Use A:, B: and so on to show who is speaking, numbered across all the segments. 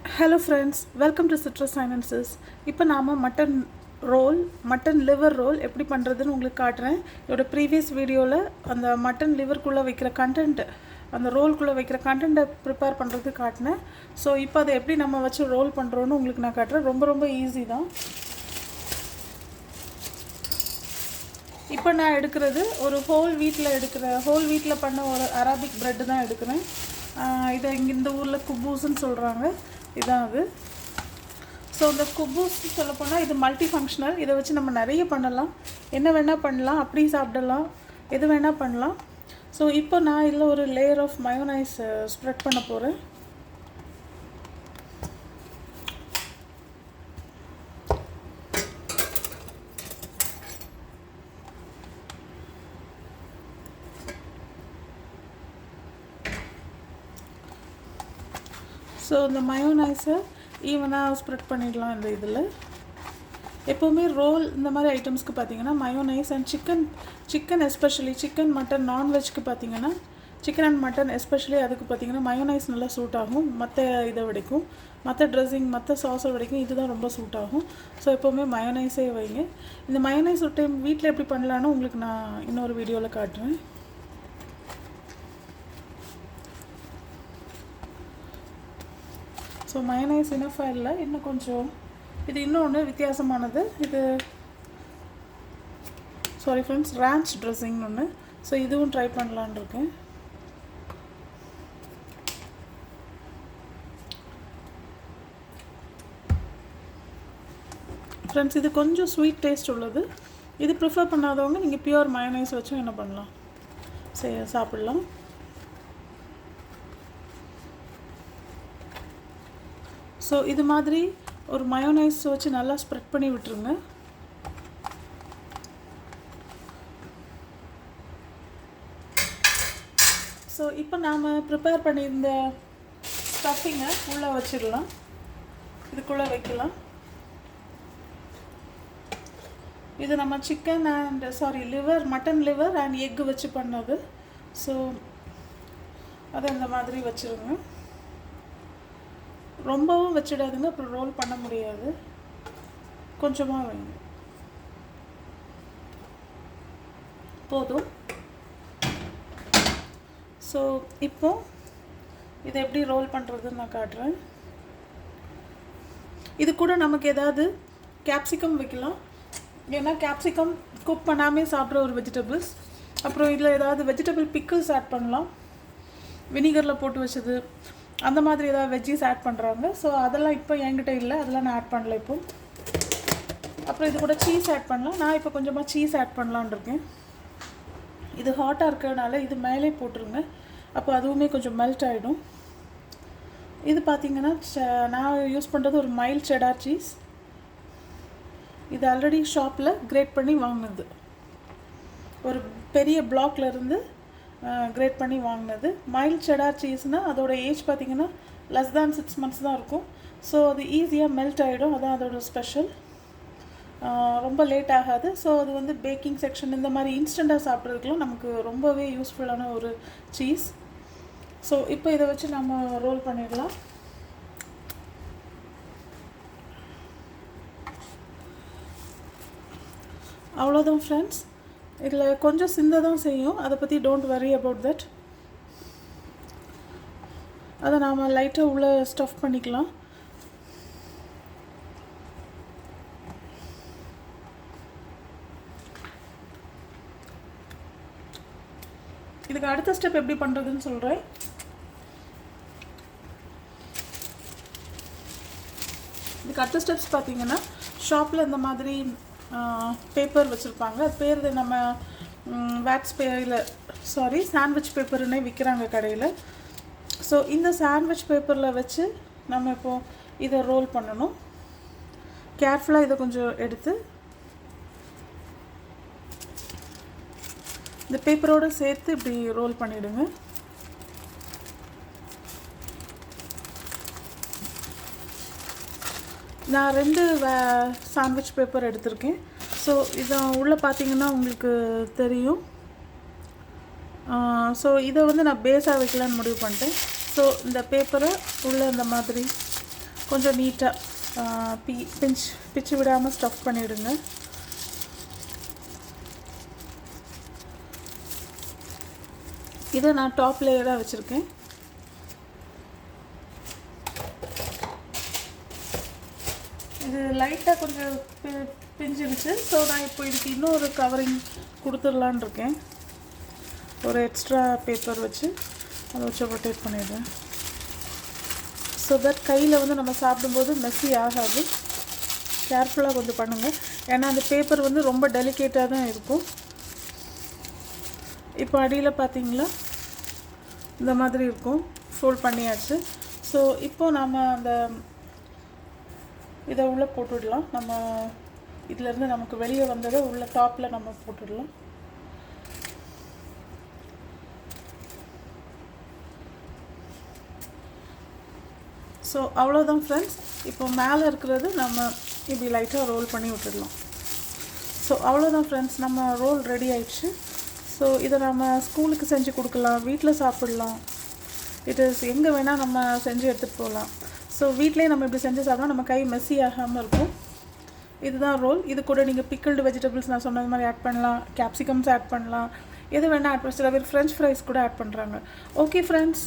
A: Hello friends, welcome to Citrus Finances. இப்போ நாம mutton liver role எப்படி பண்ணுறதுன்னு உங்களுக்கு காட்டுறேன். இதோட ப்ரீவியஸ் வீடியோவில் அந்த மட்டன் லிவர்க்குள்ளே வைக்கிற கண்டென்ட், அந்த ரோல்குள்ளே வைக்கிற கண்டென்ட்டை ப்ரிப்பேர் பண்ணுறது காட்டினேன். ஸோ இப்போ அதை எப்படி நம்ம வச்சு ரோல் பண்ணுறோன்னு உங்களுக்கு நான் காட்டுறேன். ரொம்ப ஈஸி தான். இப்போ நான் எடுக்கிறது ஒரு ஹோல் வீட்டில் பண்ண ஒரு அரபிக் ப்ரெட்டு தான் எடுக்கிறேன். இதை இங்கே இந்த ஊரில் குப்பூஸ்ன்னு சொல்கிறாங்க. இதான் அது. ஸோ இந்த குப்பூஸ் சொல்லப்போனால் இது மல்டி ஃபங்க்ஷனல். இதை வச்சு நம்ம நிறைய பண்ணலாம். என்ன வேணால் பண்ணலாம், அப்படி சாப்பிடலாம், எது வேணால் பண்ணலாம். ஸோ இப்போ நான் இதில் ஒரு லேயர் ஆஃப் மயோனைஸ் ஸ்ப்ரெட் பண்ண போகிறேன். ஸோ இந்த மயோனைஸை ஈவனாக ஸ்ப்ரெட் பண்ணிடலாம். இந்த இதில் எப்போவுமே ரோல் இந்த மாதிரி ஐட்டம்ஸ்க்கு பார்த்தீங்கன்னா mayonnaise and chicken especially chicken mutton நான்வெஜ்க்கு பார்த்தீங்கன்னா சிக்கன் அண்ட் மட்டன் எஸ்பெஷலி அதுக்கு பார்த்தீங்கன்னா மயோனைஸ் நல்லா சூட் ஆகும். மற்ற இதை விடைக்கும், மற்ற ட்ரெஸ்ஸிங், மற்ற சாஸை விடைக்கும் இதுதான் ரொம்ப சூட் ஆகும். ஸோ எப்போவுமே மயோனைஸே வைங்க. இந்த மயோனைஸ் ஒரு டைம் வீட்டில் எப்படி பண்ணலான்னு உங்களுக்கு நான் இன்னொரு வீடியோவில் காட்டுறேன். ஸோ மயோனைஸ் இனஃபாக இல்லை, இன்னும் கொஞ்சம் இது இன்னொன்று வித்தியாசமானது. இது சாரி ஃப்ரெண்ட்ஸ், ரான்ச் ட்ரெஸ்ஸிங்னு ஒன்று. ஸோ இதுவும் ட்ரை பண்ணலான் இருக்கேன். ஃப்ரெண்ட்ஸ் இது கொஞ்சம் ஸ்வீட் டேஸ்ட் உள்ளது. இது ப்ரிஃபர் பண்ணாதவங்க நீங்கள் பியூர் மயோனைஸ் வச்சும் என்ன பண்ணலாம், சாப்பிட்லாம். ஸோ இது மாதிரி ஒரு மயோனைஸ் வச்சு நல்லா ஸ்ப்ரெட் பண்ணி விட்டுருங்க. ஸோ இப்போ நாம் ப்ரிப்பேர் பண்ணியிருந்த ஸ்டஃபிங்கை உள்ளே வச்சிடலாம். இதுக்குள்ளே வைக்கலாம். இது நம்ம chicken and mutton liver and egg வச்சு பண்ணது. ஸோ அதை இந்த மாதிரி வச்சுருங்க. ரொம்பவும் வச்சிடாதுங்க, அப்புறம் ரோல் பண்ண முடியாது. கொஞ்சமாக வைங்க, போதும். ஸோ இப்போ இதை எப்படி ரோல் பண்ணுறதுன்னு நான் காட்டுறேன். இது கூட நமக்கு ஏதாவது கேப்சிகம் வைக்கலாம். ஏன்னா கேப்சிகம் குக் பண்ணாமே சாப்பிட்ற ஒரு வெஜிடபிள்ஸ். அப்புறம் இதில் ஏதாவது வெஜிடபிள் பிக்கிள்ஸ் ஆட் பண்ணலாம். வினிகரில் போட்டு வச்சது அந்த மாதிரி ஏதாவது வெஜ்ஜீஸ் ஆட் பண்ணுறாங்க. ஸோ அதெல்லாம் இப்போ என்கிட்ட இல்லை, அதெல்லாம் நான் ஆட் பண்ணல இப்போ. அப்புறம் இது கூட சீஸ் ஆட் பண்ணலாம். நான் இப்போ கொஞ்சமாக சீஸ் ஆட் பண்ணலான் இருக்கேன். இது ஹாட்டாக இருக்கிறதுனால இது மேலே போட்டுருங்க, அப்போ அதுவுமே கொஞ்சம் மெல்ட் ஆகிடும். இது பார்த்திங்கன்னா நான் யூஸ் பண்ணுறது ஒரு மைல்ட் செடார் சீஸ். இது ஆல்ரெடி ஷாப்பில் கிரேட் பண்ணி வாங்கினது, ஒரு பெரிய பிளாக்லேருந்து கிரேட் பண்ணி வாங்கினது. மைல்ட் செடார் சீஸ்னால் அதோட ஏஜ் பார்த்திங்கன்னா லெஸ் தேன் 6 months தான் இருக்கும். ஸோ அது ஈஸியாக மெல்ட் ஆகிடும், அதான் அதோட ஸ்பெஷல். ரொம்ப லேட் ஆகாது. ஸோ அது வந்து பேக்கிங் செக்ஷன் இந்த மாதிரி இன்ஸ்டண்ட்டாக சாப்பிட்றதுக்குலாம் நமக்கு ரொம்பவே யூஸ்ஃபுல்லான ஒரு சீஸ். ஸோ இப்போ இதை வச்சு நம்ம ரோல் பண்ணிடலாம். அவ்வளோதான் ஃப்ரெண்ட்ஸ். இதில் கொஞ்சம் சிந்த தான் செய்யும், அதை பற்றி டோன்ட் வரி அபவுட் தட். அதை நாம் லைட்டாக உள்ளே ஸ்டஃப் பண்ணிக்கலாம். இதுக்கு அடுத்த ஸ்டெப் எப்படி பண்ணுறதுன்னு சொல்கிறேன். இதுக்கு அடுத்த ஸ்டெப்ஸ் பார்த்திங்கன்னா ஷாப்பில் இந்த மாதிரி பேப்பர் வச்சுருப்பாங்க. அது பேர் நம்ம சாண்ட்விச் பேப்பர்னே விற்கிறாங்க கடையில். ஸோ இந்த சாண்ட்விச் பேப்பரில் வச்சு நம்ம இப்போது இதை ரோல் பண்ணணும். கேர்ஃபுல்லாக இதை கொஞ்சம் எடுத்து இந்த பேப்பரோடு சேர்த்து இப்படி ரோல் பண்ணிவிடுங்க. நான் 2 சாண்ட்விச் பேப்பர் எடுத்திருக்கேன். ஸோ இதை உள்ளே பார்த்தீங்கன்னா உங்களுக்கு தெரியும். ஸோ இதை வந்து நான் பேஸாக வைக்கலான்னு முடிவு பண்ணிட்டேன். ஸோ இந்த பேப்பரை உள்ளே இந்த மாதிரி கொஞ்சம் நீட்டாக பிச்சு விடாமல் ஸ்டஃப் பண்ணிவிடுங்க. இதை நான் டாப் லேயராக வச்சுருக்கேன். இது லைட்டாக கொஞ்சம் பிஞ்சிருச்சு. ஸோ நான் இப்போ இதுக்கு இன்னொரு கவரிங் கொடுத்துடலான் இருக்கேன். ஒரு எக்ஸ்ட்ரா பேப்பர் வச்சு அதை வச்சு ரொட்டேட் பண்ணிடுறேன். ஸோ தட் கையில் வந்து நம்ம சாப்பிடும்போது மெஸ்ஸி ஆகாது. கேர்ஃபுல்லாக கொஞ்சம் பண்ணுங்கள், ஏன்னா அந்த பேப்பர் வந்து ரொம்ப டெலிகேட்டாக தான் இருக்கும். இப்போ அடியில் பார்த்தீங்களா இந்த மாதிரி இருக்கும், ஃபோல்ட் பண்ணியாச்சு. ஸோ இப்போது நம்ம அந்த இதை உள்ளே போட்டுடலாம். நம்ம இதிலேருந்து நமக்கு வெளியே வந்ததை உள்ள டாப்பில் நம்ம போட்டுடலாம். ஸோ அவ்வளோதான் ஃப்ரெண்ட்ஸ். இப்போ மேலே இருக்கிறது நம்ம இப்படி லைட்டாக ரோல் பண்ணி விட்டுடலாம். ஸோ அவ்வளோதான் ஃப்ரெண்ட்ஸ், நம்ம ரோல் ரெடி ஆயிடுச்சு. ஸோ இதை நம்ம ஸ்கூலுக்கு செஞ்சு கொடுக்கலாம், வீட்டில் சாப்பிட்லாம். இட் இஸ் எங்கே வேணால் நம்ம செஞ்சு எடுத்துகிட்டு போகலாம். ஸோ வீட்டிலே நம்ம இப்படி செஞ்சு சாப்பிட்டா நம்ம கை மெஸ்ஸி ஆகாமல் இருக்கும். இதுதான் ரோல். இது கூட நீங்கள் பிக்கிள்டு வெஜிடபிள்ஸ் நான் சொன்னது மாதிரி ஆட் பண்ணலாம், கேப்சிகம்ஸ் ஆட் பண்ணலாம், எது வேணால் ஆட் பண்ண. சில பேர் ஃப்ரெஞ்ச் ஃப்ரைஸ் கூட ஆட் பண்ணுறாங்க. ஓகே ஃப்ரெண்ட்ஸ்,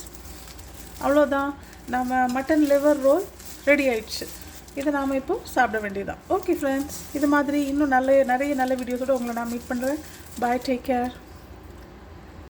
A: அவ்வளோதான், நம்ம மட்டன் லிவர் ரோல் ரெடி ஆயிடுச்சு. இதை நாம் இப்போ சாப்பிட வேண்டியதுதான். ஓகே ஃப்ரெண்ட்ஸ், இது மாதிரி இன்னும் நிறைய நல்ல வீடியோஸோடு உங்களை நான் மீட் பண்ணுறேன். பாய், டேக் கேர்.